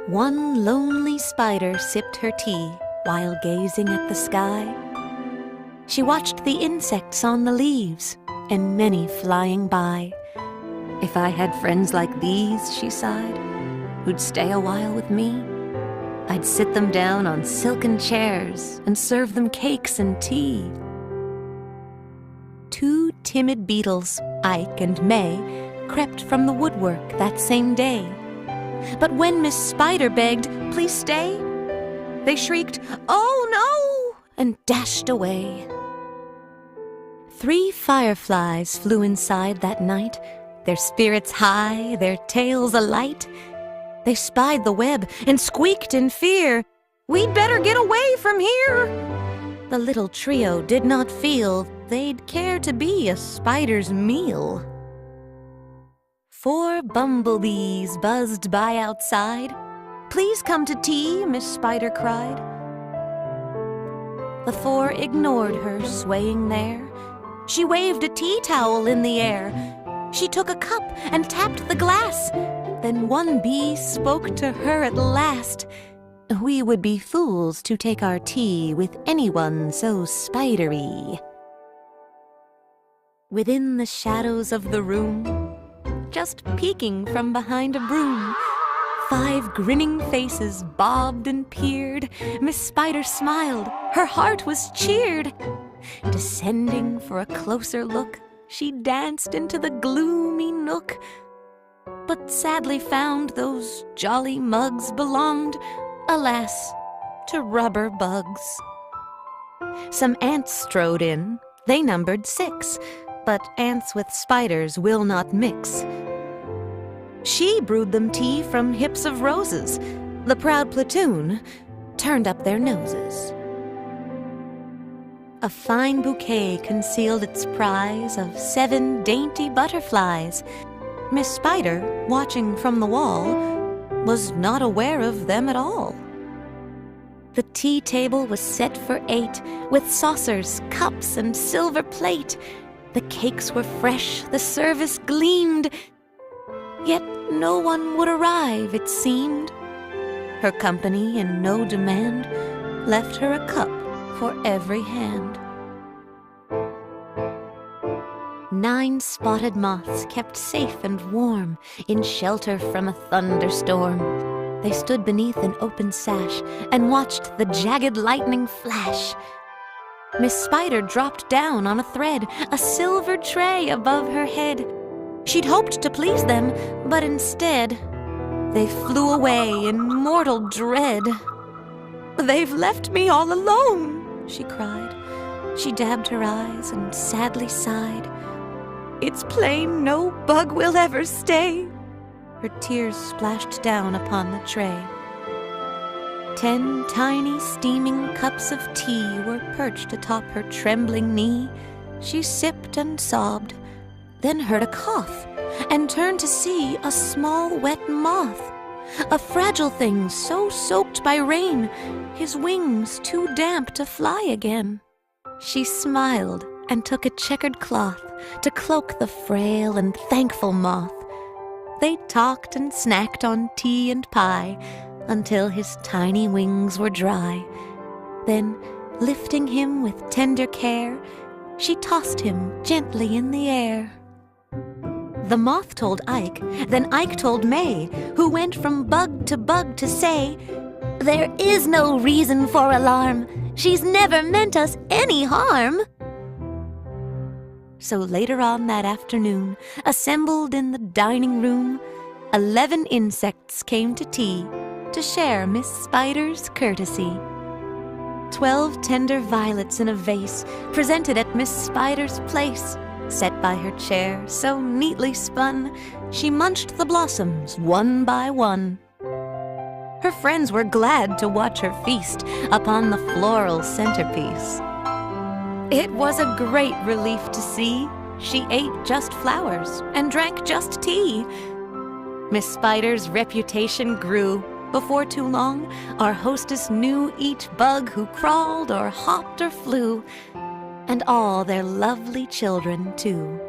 One lonely spider sipped her tea while gazing at the sky. She watched the insects on the leaves and many flying by. If I had friends like these, she sighed, who'd stay a while with me, I'd sit them down on silken chairs and serve them cakes and tea. Two timid beetles, Ike and May, crept from the woodwork that same day. But when Miss Spider begged, "Please stay," they shrieked, "Oh no!" and dashed away. 3 fireflies flew inside that night, their spirits high, their tails alight. They spied the web and squeaked in fear, "We'd better get away from here!" The little trio did not feel they'd care to be a spider's meal. 4 bumblebees buzzed by outside. "Please come to tea," Miss Spider cried. The 4 ignored her swaying there. She waved a tea towel in the air. She took a cup and tapped the glass. Then one bee spoke to her at last. "We would be fools to take our tea with anyone so spidery." Within the shadows of the room, just peeking from behind a broom, 5 grinning faces bobbed and peered. Miss Spider smiled, her heart was cheered. Descending for a closer look, she danced into the gloomy nook, but sadly found those jolly mugs belonged, alas, to rubber bugs. Some ants strode in, they numbered 6, but ants with spiders will not mix. She brewed them tea from hips of roses. The proud platoon turned up their noses. A fine bouquet concealed its prize of 7 dainty butterflies. Miss Spider, watching from the wall, was not aware of them at all. The tea table was set for 8, with saucers, cups, and silver plate. The cakes were fresh, the service gleamed, yet no one would arrive, it seemed. Her company, in no demand, left her a cup for every hand. 9 spotted moths kept safe and warm in shelter from a thunderstorm. They stood beneath an open sash and watched the jagged lightning flash. Miss Spider dropped down on a thread, a silver tray above her head. She'd hoped to please them, but instead, they flew away in mortal dread. "They've left me all alone," she cried. She dabbed her eyes and sadly sighed. "It's plain no bug will ever stay." Her tears splashed down upon the tray. 10 tiny steaming cups of tea were perched atop her trembling knee. She sipped and sobbed, then heard a cough, and turned to see a small wet moth, a fragile thing so soaked by rain, his wings too damp to fly again. She smiled and took a checkered cloth to cloak the frail and thankful moth. They talked and snacked on tea and pie until his tiny wings were dry. Then, lifting him with tender care, she tossed him gently in the air. The moth told Ike, then Ike told May, who went from bug to say, "There is no reason for alarm. She's never meant us any harm." So later on that afternoon, assembled in the dining room, 11 insects came to tea to share Miss Spider's courtesy. 12 tender violets in a vase presented at Miss Spider's place. Set by her chair, so neatly spun, she munched the blossoms one by one. Her friends were glad to watch her feast upon the floral centerpiece. It was a great relief to see she ate just flowers and drank just tea. Miss Spider's reputation grew. Before too long, our hostess knew each bug who crawled or hopped or flew, and all their lovely children, too.